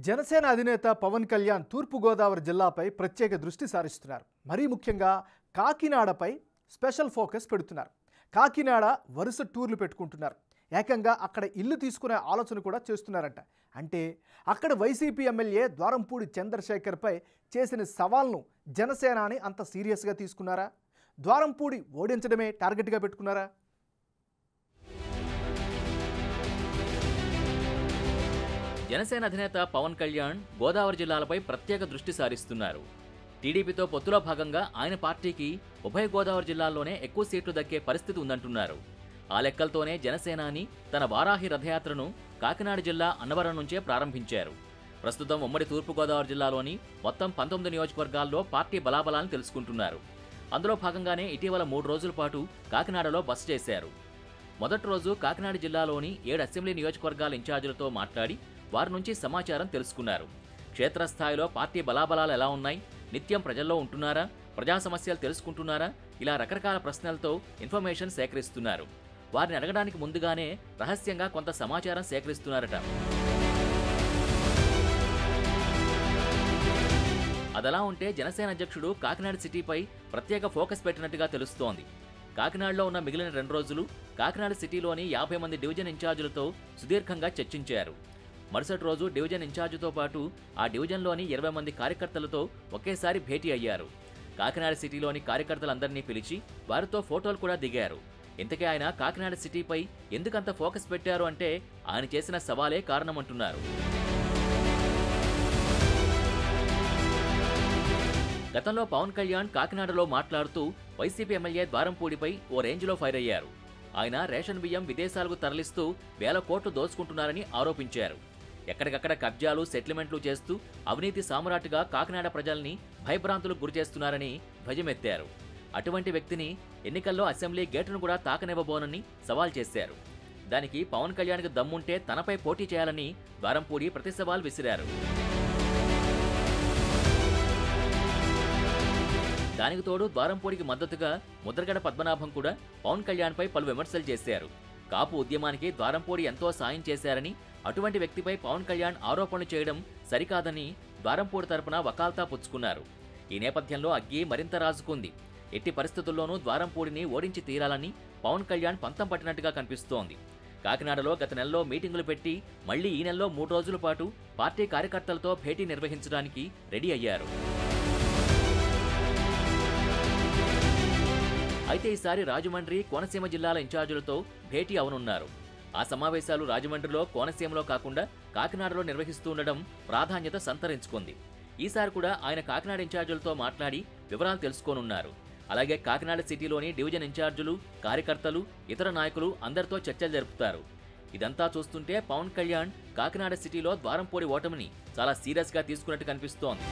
జనసేన అధినేత పవన్ కళ్యాణ్ తూర్పు గోదావరి జిల్లాపై ప్రత్యేక దృష్టి సారిస్తున్నారు. మరీ ముఖ్యంగా కాకినాడపై స్పెషల్ ఫోకస్ పెడుతున్నారు. కాకినాడ వరుస టూర్లు పెట్టుకుంటున్నారు. ఏకంగా అక్కడ ఇల్లు తీసుకునే ఆలోచన కూడా చేస్తున్నారంట. అంటే అక్కడ వైసీపీ ఎమ్మెల్యే ద్వారంపూడి చంద్రశేఖర్పై చేసిన సవాల్ను జనసేనాని అంత సీరియస్గా తీసుకున్నారా? ద్వారంపూడి ఓడించడమే టార్గెట్గా పెట్టుకున్నారా? జనసేన అధినేత పవన్ కళ్యాణ్ గోదావరి జిల్లాలపై ప్రత్యేక దృష్టి సారిస్తున్నారు. టీడీపీతో పొత్తులో భాగంగా ఆయన పార్టీకి ఉభయ గోదావరి జిల్లాల్లోనే ఎక్కువ సీట్లు దక్కే పరిస్థితి ఉందంటున్నారు. ఆ లెక్కలతోనే జనసేనాని తన వారాహి రథయాత్రను కాకినాడ జిల్లా అన్నవరం నుంచే ప్రారంభించారు. ప్రస్తుతం ఉమ్మడి తూర్పుగోదావరి జిల్లాలోని మొత్తం 19 నియోజకవర్గాల్లో పార్టీ బలాబలాలను తెలుసుకుంటున్నారు. అందులో భాగంగానే ఇటీవల 3 రోజుల పాటు కాకినాడలో బస చేశారు. మొదటి రోజు కాకినాడ జిల్లాలోని 7 అసెంబ్లీ నియోజకవర్గాల ఇన్ఛార్జీలతో మాట్లాడి వారి నుంచి సమాచారం తెలుసుకున్నారు. క్షేత్రస్థాయిలో పార్టీ బలాబలాలు ఎలా ఉన్నాయి, నిత్యం ప్రజల్లో ఉంటున్నారా, ప్రజా సమస్యలు తెలుసుకుంటున్నారా, ఇలా రకరకాల ప్రశ్నలతో ఇన్ఫర్మేషన్ సేకరిస్తున్నారు. వారిని అడగడానికి ముందుగానే రహస్యంగా కొంత సమాచారం సేకరిస్తున్నారట. అదలా ఉంటే జనసేన అధ్యక్షుడు కాకినాడ సిటీపై ప్రత్యేక ఫోకస్ పెట్టినట్టుగా తెలుస్తోంది. కాకినాడలో ఉన్న మిగిలిన 2 రోజులు కాకినాడ సిటీలోని 50 మంది డివిజన్ ఇన్ఛార్జీలతో సుదీర్ఘంగా చర్చించారు. మరుసటి రోజు డివిజన్ ఇన్ఛార్జితో పాటు ఆ డివిజన్లోని 20 మంది కార్యకర్తలతో ఒకేసారి భేటీ అయ్యారు. కాకినాడ సిటీలోని కార్యకర్తలందరినీ పిలిచి వారితో ఫోటోలు కూడా దిగారు. ఇంతకీ ఆయన కాకినాడ సిటీపై ఎందుకంత ఫోకస్ పెట్టారు అంటే ఆయన చేసిన సవాలే కారణమంటున్నారు. గతంలో పవన్ కళ్యాణ్ కాకినాడలో మాట్లాడుతూ వైసీపీ ఎమ్మెల్యే ద్వారంపూడిపై ఓ రేంజ్లో ఫైర్ అయ్యారు. ఆయన రేషన్ బియ్యం విదేశాలకు తరలిస్తూ వేల కోట్లు దోచుకుంటున్నారని ఆరోపించారు. ఎక్కడికక్కడ కబ్జాలు, సెటిల్మెంట్లు చేస్తూ అవినీతి సామ్రాట్గా కాకినాడ ప్రజల్ని భయభ్రాంతులకు గురిచేస్తున్నారని ధ్వజమెత్తారు. అటువంటి వ్యక్తిని ఎన్నికల్లో అసెంబ్లీ గేటును కూడా తాకనివ్వబోనని సవాల్ చేశారు. దానికి పవన్ కళ్యాణ్కి దమ్ముంటే తనపై పోటీ చేయాలని ద్వారంపూడి ప్రతి సవాల్ విసిరారు. దానికి తోడు ద్వారంపూడికి మద్దతుగా ముద్రగడ పద్మనాభం కూడా పవన్ కళ్యాణ్పై పలు విమర్శలు చేశారు. కాపు ఉద్యమానికి ద్వారంపూడి ఎంతో సాయం చేశారని, అటువంటి వ్యక్తిపై పవన్ కళ్యాణ్ ఆరోపణలు చేయడం సరికాదని ద్వారంపూడి తరపున వకాల్తా పుచ్చుకున్నారు. ఈ నేపథ్యంలో అగ్గి మరింత రాజుకుంది. ఎట్టి పరిస్థితుల్లోనూ ద్వారంపూడిని ఓడించి తీరాలని పవన్ కళ్యాణ్ పంతం పట్టినట్టుగా కనిపిస్తోంది. కాకినాడలో గత నెలలో మీటింగులు పెట్టి మళ్లీ ఈ నెలలో 3 రోజుల పాటు పార్టీ కార్యకర్తలతో భేటీ నిర్వహించడానికి రెడీ అయ్యారు. అయితే ఈసారి రాజమండ్రి, కోనసీమ జిల్లాల ఇన్ఛార్జీలతో భేటీ అవనున్నారు. ఆ సమావేశాలు రాజమండ్రిలో, కోనసీమలో కాకుండా కాకినాడలో నిర్వహిస్తూ ఉండడం ప్రాధాన్యత సంతరించుకుంది. ఈసారి కూడా ఆయన కాకినాడ ఇన్ఛార్జీలతో మాట్లాడి వివరాలు తెలుసుకోనున్నారు. అలాగే కాకినాడ సిటీలోని డివిజన్ ఇన్ఛార్జీలు, కార్యకర్తలు, ఇతర నాయకులు అందరితో చర్చలు జరుపుతారు. ఇదంతా చూస్తుంటే పవన్ కళ్యాణ్ కాకినాడ సిటీలో ద్వారంపూడి ఓటమిని చాలా సీరియస్గా తీసుకున్నట్టు కనిపిస్తోంది.